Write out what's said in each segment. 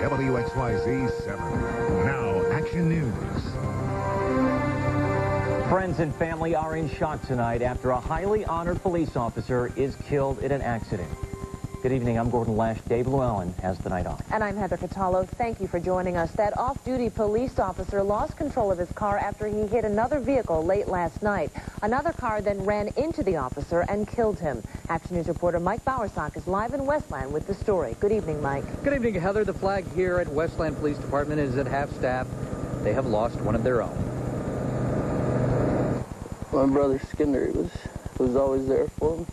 WXYZ 7. Now, Action News. Friends and family are in shock tonight after a highly honored police officer is killed in an accident. Good evening, I'm Gordon Lash. Dave Llewellyn has the night off. And I'm Heather Catallo. Thank you for joining us. That off-duty police officer lost control of his car after he hit another vehicle late last night. Another car then ran into the officer and killed him. Action News reporter Mike Bowersock is live in Westland with the story. Good evening, Mike. Good evening, Heather. The flag here at Westland Police Department is at half-staff. They have lost one of their own. My brother Skinner was always there for me.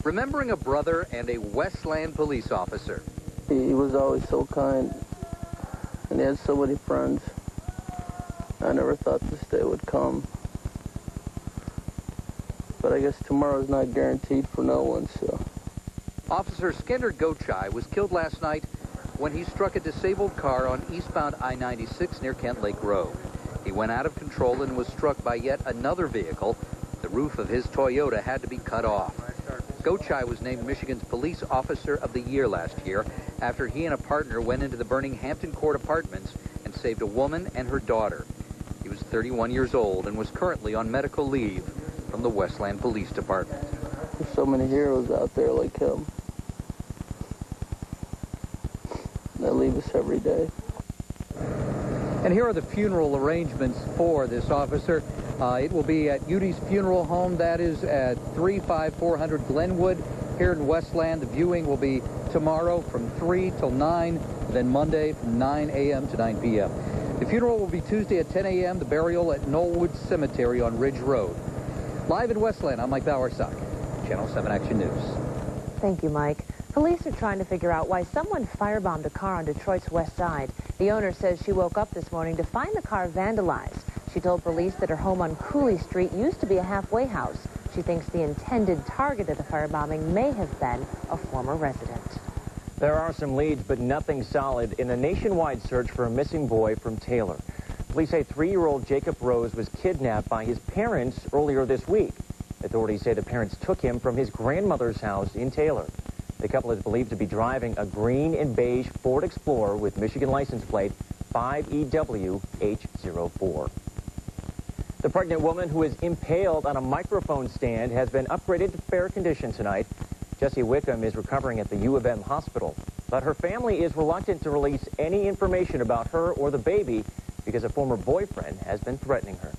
Remembering a brother and a Westland police officer. He was always so kind, and he had so many friends. I never thought this day would come. But I guess tomorrow's not guaranteed for no one, so. Officer Skinner Gochai was killed last night when he struck a disabled car on eastbound I-96 near Kent Lake Road. He went out of control and was struck by yet another vehicle. The roof of his Toyota had to be cut off. Gochai was named Michigan's Police Officer of the Year last year after he and a partner went into the burning Hampton Court apartments and saved a woman and her daughter. He was 31 years old and was currently on medical leave from the Westland Police Department. There's so many heroes out there like him that leave us every day. And here are the funeral arrangements for this officer. It will be at Udy's Funeral Home. That is at 35400 Glenwood here in Westland. The viewing will be tomorrow from 3 till 9, then Monday from 9 a.m. to 9 p.m. The funeral will be Tuesday at 10 a.m., the burial at Knollwood Cemetery on Ridge Road. Live in Westland, I'm Mike Bowersock, Channel 7 Action News. Thank you, Mike. Police are trying to figure out why someone firebombed a car on Detroit's west side. The owner says she woke up this morning to find the car vandalized. She told police that her home on Cooley Street used to be a halfway house. She thinks the intended target of the firebombing may have been a former resident. There are some leads, but nothing solid in a nationwide search for a missing boy from Taylor. Police say 3-year-old Jacob Rose was kidnapped by his parents earlier this week. Authorities say the parents took him from his grandmother's house in Taylor. The couple is believed to be driving a green and beige Ford Explorer with Michigan license plate 5EWH04. The pregnant woman who is impaled on a microphone stand has been upgraded to fair condition tonight. Jessie Wickham is recovering at the U of M hospital, but her family is reluctant to release any information about her or the baby because a former boyfriend has been threatening her.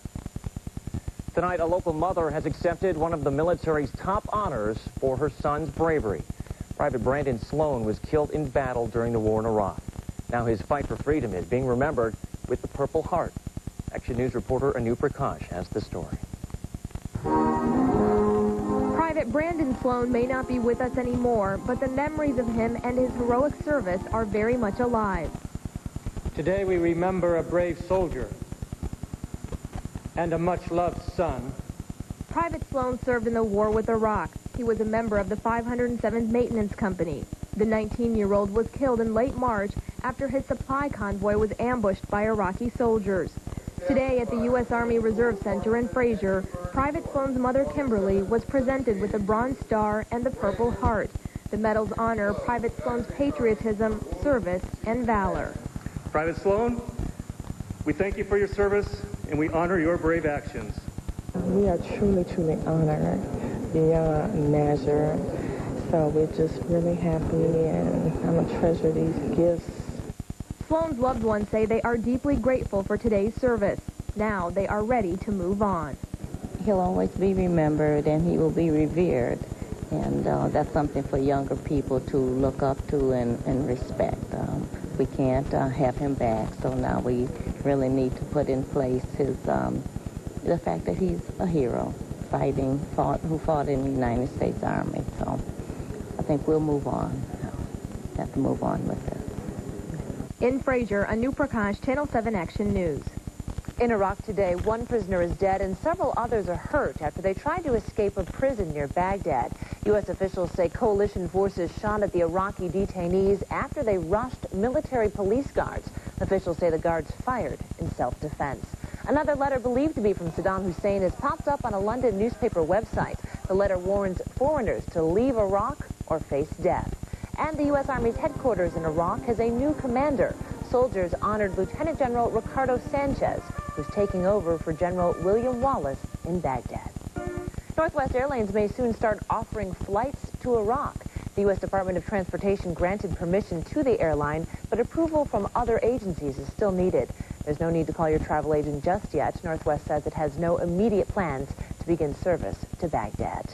Tonight, a local mother has accepted one of the military's top honors for her son's bravery. Private Brandon Sloan was killed in battle during the war in Iraq. Now his fight for freedom is being remembered with the Purple Heart. Action News reporter Anu Prakash has the story. Private Brandon Sloan may not be with us anymore, but the memories of him and his heroic service are very much alive. Today we remember a brave soldier and a much-loved son. Private Sloan served in the war with Iraq. He was a member of the 507th Maintenance Company. The 19-year-old was killed in late March after his supply convoy was ambushed by Iraqi soldiers. Today at the U.S. Army Reserve Center in Fraser, Private Sloan's mother, Kimberly, was presented with the Bronze Star and the Purple Heart. The medals honor Private Sloan's patriotism, service, and valor. Private Sloan, we thank you for your service, and we honor your brave actions. We are truly, truly honored beyond measure. So we're just really happy, and I'm going to treasure these gifts. Sloan's loved ones say they are deeply grateful for today's service. Now they are ready to move on. He'll always be remembered, and he will be revered. And that's something for younger people to look up to and respect. We can't have him back, so now we really need to put in place his the fact that he's a hero, who fought in the United States Army. So I think we'll move on. Have to move on with it. In Fraser, Anu Prakash, Channel 7 Action News. In Iraq today, one prisoner is dead and several others are hurt after they tried to escape a prison near Baghdad. U.S. officials say coalition forces shot at the Iraqi detainees after they rushed military police guards. Officials say the guards fired in self-defense. Another letter believed to be from Saddam Hussein has popped up on a London newspaper website. The letter warns foreigners to leave Iraq or face death. And the U.S. Army's headquarters in Iraq has a new commander. Soldiers honored Lieutenant General Ricardo Sanchez, who's taking over for General William Wallace in Baghdad. Northwest Airlines may soon start offering flights to Iraq. The U.S. Department of Transportation granted permission to the airline, but approval from other agencies is still needed. There's no need to call your travel agent just yet. Northwest says it has no immediate plans to begin service to Baghdad.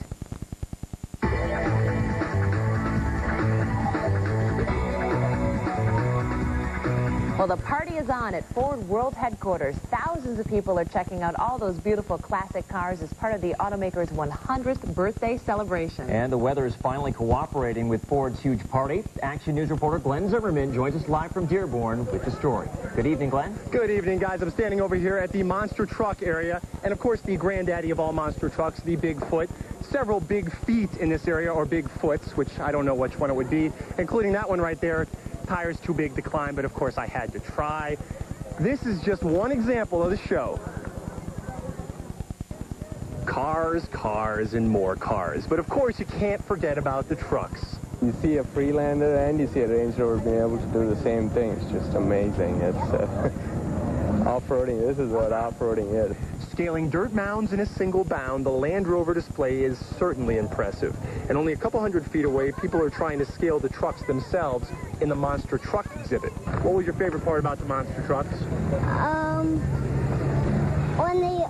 Well, the party is on at Ford World Headquarters. Thousands of people are checking out all those beautiful classic cars as part of the automaker's 100th birthday celebration. And the weather is finally cooperating with Ford's huge party. Action News reporter Glenn Zimmerman joins us live from Dearborn with the story. Good evening, Glenn. Good evening, guys. I'm standing over here at the monster truck area, and of course the granddaddy of all monster trucks, the Bigfoot. Several big feet in this area, or Bigfoots, which I don't know which one it would be, including that one right there. Tires too big to climb, but of course I had to try. This is just one example of the show. Cars, cars, and more cars. But of course you can't forget about the trucks. You see a Freelander and you see a Range Rover being able to do the same thing. It's just amazing. It's off-roading. This is what off-roading is. Scaling dirt mounds in a single bound, the Land Rover display is certainly impressive. And only a couple hundred feet away, people are trying to scale the trucks themselves in the monster truck exhibit. What was your favorite part about the monster trucks? When they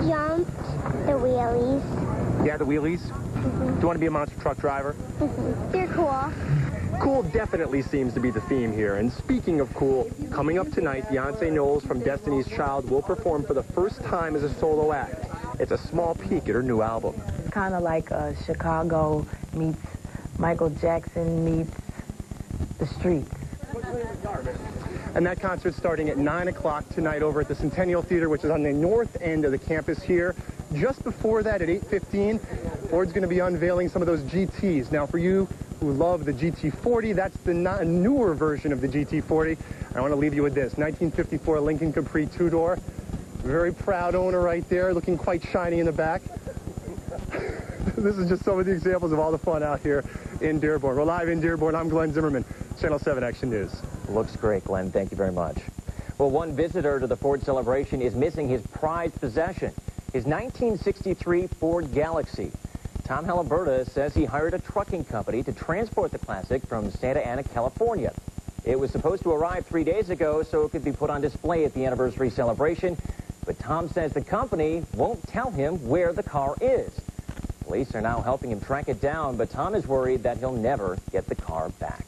jumped the wheelies. Yeah, the wheelies? Mm-hmm. Do you want to be a monster truck driver? Mm-hmm. They're cool. Cool definitely seems to be the theme here. And speaking of cool, coming up tonight, Beyonce Knowles from Destiny's Child will perform for the first time as a solo act. It's a small peek at her new album. It's kind of like Chicago meets Michael Jackson meets the streets. And that concert's starting at 9 o'clock tonight over at the Centennial Theater, which is on the north end of the campus here. Just before that, at 8:15, Ford's going to be unveiling some of those GTs. Now, for you who love the GT40, that's the newer version of the GT40. I want to leave you with this. 1954 Lincoln Capri two-door. Very proud owner right there, looking quite shiny in the back. This is just some of the examples of all the fun out here in Dearborn. We're live in Dearborn. I'm Glenn Zimmerman, Channel 7 Action News. Looks great, Glenn. Thank you very much. Well, one visitor to the Ford celebration is missing his prized possession, his 1963 Ford Galaxy. Tom Halliburta says he hired a trucking company to transport the classic from Santa Ana, California. It was supposed to arrive 3 days ago so it could be put on display at the anniversary celebration. But Tom says the company won't tell him where the car is. Police are now helping him track it down, but Tom is worried that he'll never get the car back.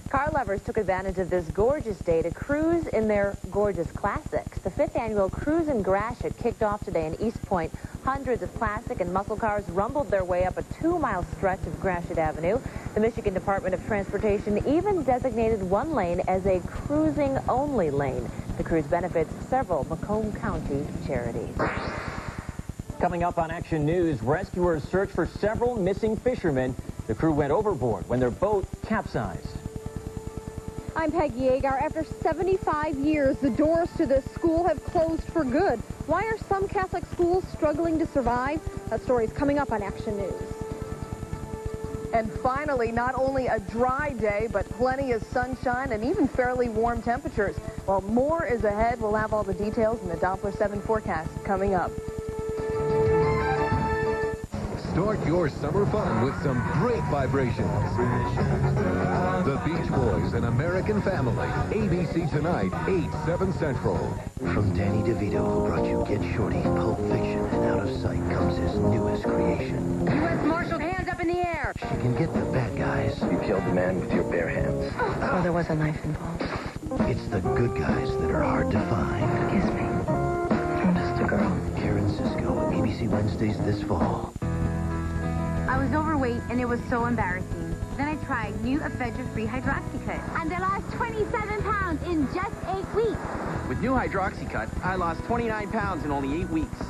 Car lovers took advantage of this gorgeous day to cruise in their gorgeous classics. The 5th annual Cruise in Gratiot kicked off today in East Point. Hundreds of classic and muscle cars rumbled their way up a 2-mile stretch of Gratiot Avenue. The Michigan Department of Transportation even designated one lane as a cruising-only lane. The cruise benefits several Macomb County charities. Coming up on Action News, rescuers search for several missing fishermen. The crew went overboard when their boat capsized. I'm Peggy Agar. After 75 years, the doors to this school have closed for good. Why are some Catholic schools struggling to survive? That story is coming up on Action News. And finally, not only a dry day, but plenty of sunshine and even fairly warm temperatures. Well, more is ahead. We'll have all the details in the Doppler 7 forecast coming up. Start your summer fun with some great vibrations. The Beach Boys, An American Family. ABC tonight, 8/7 Central. From Danny DeVito, who brought you Get Shorty, Pulp Fiction, and Out of Sight, comes his newest creation. U.S. Marshal, hands up in the air. She can get the bad guys. You killed the man with your bare hands. Oh, there was a knife involved. It's the good guys that are hard to find. Kiss me. I'm just a girl. Karen Cisco, ABC Wednesdays this fall. I was overweight and it was so embarrassing. Then I tried new ephedra-free Hydroxycut. And I lost 27 pounds in just 8 weeks. With new Hydroxycut, I lost 29 pounds in only 8 weeks.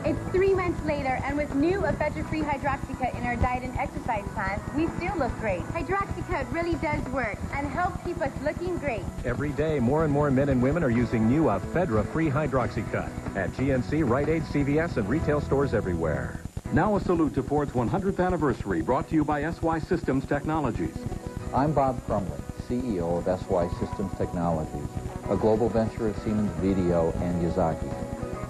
It's 3 months later, and with new ephedra-free Hydroxycut in our diet and exercise plan, we still look great. Hydroxycut really does work and helps keep us looking great. Every day, more and more men and women are using new ephedra-free Hydroxycut at GNC, Rite Aid, CVS, and retail stores everywhere. Now a salute to Ford's 100th anniversary, brought to you by SY Systems Technologies. I'm Bob Crumley, CEO of SY Systems Technologies, a global venture of Siemens Video and Yazaki.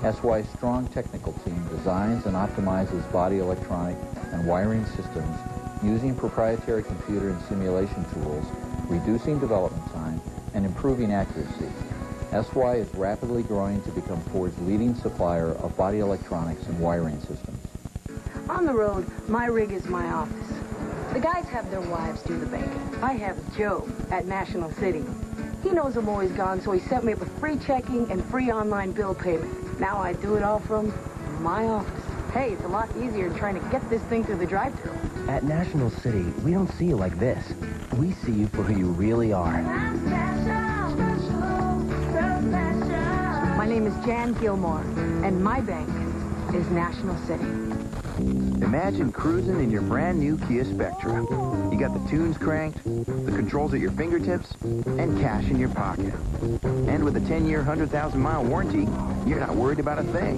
SY's strong technical team designs and optimizes body electronic and wiring systems using proprietary computer and simulation tools, reducing development time and improving accuracy. SY is rapidly growing to become Ford's leading supplier of body electronics and wiring systems. On the road, my rig is my office. The guys have their wives do the banking. I have Joe at National City. He knows I'm always gone, so he set me up with free checking and free online bill payment. Now I do it all from my office. Hey, it's a lot easier than trying to get this thing through the drive-thru. At National City, we don't see you like this. We see you for who you really are. My name is Jan Gilmore, and my bank is National City. Imagine cruising in your brand new Kia Spectra. You got the tunes cranked, the controls at your fingertips, and cash in your pocket. And with a 10-year, 100,000-mile warranty, you're not worried about a thing.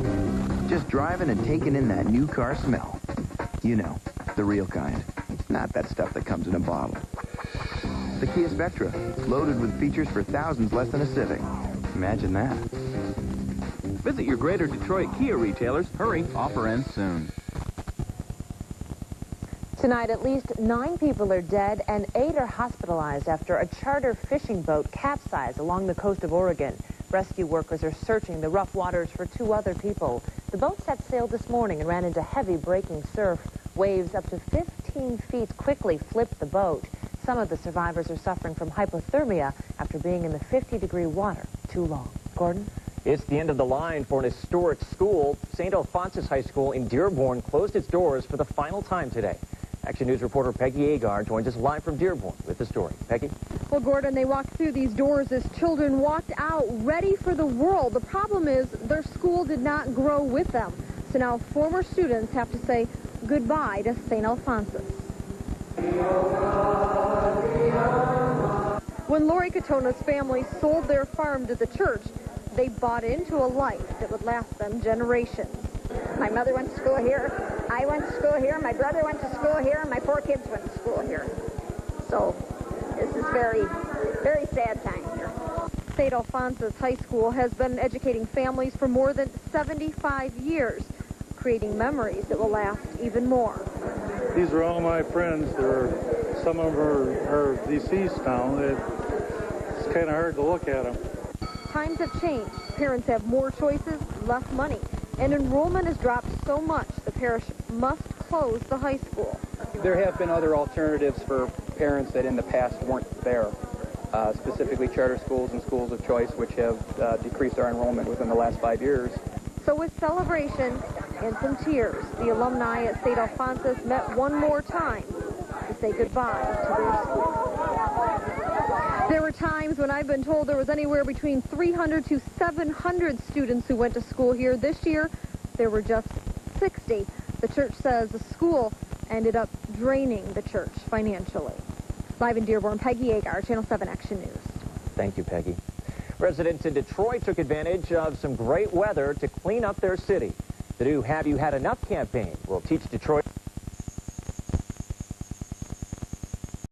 Just driving and taking in that new car smell. You know, the real kind. Not that stuff that comes in a bottle. The Kia Spectra, loaded with features for thousands less than a Civic. Imagine that. Visit your Greater Detroit Kia retailers. Hurry, offer ends soon. Tonight, at least 9 people are dead and 8 are hospitalized after a charter fishing boat capsized along the coast of Oregon. Rescue workers are searching the rough waters for 2 other people. The boat set sail this morning and ran into heavy breaking surf. Waves up to 15 feet quickly flipped the boat. Some of the survivors are suffering from hypothermia after being in the 50-degree water too long. Gordon? It's the end of the line for an historic school. St. Alphonsus High School in Dearborn closed its doors for the final time today. Action News reporter Peggy Agar joins us live from Dearborn with the story. Peggy? Well, Gordon, they walked through these doors as children walked out ready for the world. The problem is their school did not grow with them. So now former students have to say goodbye to St. Alphonsus. When Lori Katona's family sold their farm to the church, they bought into a life that would last them generations. My mother went to school here, I went to school here, my brother went to school here, and my 4 kids went to school here. So this is very, very sad time here. St. Alphonsus High School has been educating families for more than 75 years, creating memories that will last even more. These are all my friends. Some of them are deceased now. It's kind of hard to look at them. Times have changed. Parents have more choices, less money. And enrollment has dropped so much, the parish must close the high school. There have been other alternatives for parents that in the past weren't there, specifically charter schools and schools of choice, which have decreased our enrollment within the last 5 years. So with celebration and some tears, the alumni at St. Alphonsus met one more time to say goodbye to their school. There were times when I've been told there was anywhere between 300 to 700 students who went to school here. This year, there were just 60. The church says the school ended up draining the church financially. Live in Dearborn, Peggy Agar, Channel 7 Action News. Thank you, Peggy. Residents in Detroit took advantage of some great weather to clean up their city. The new Have You Had Enough campaign will teach Detroit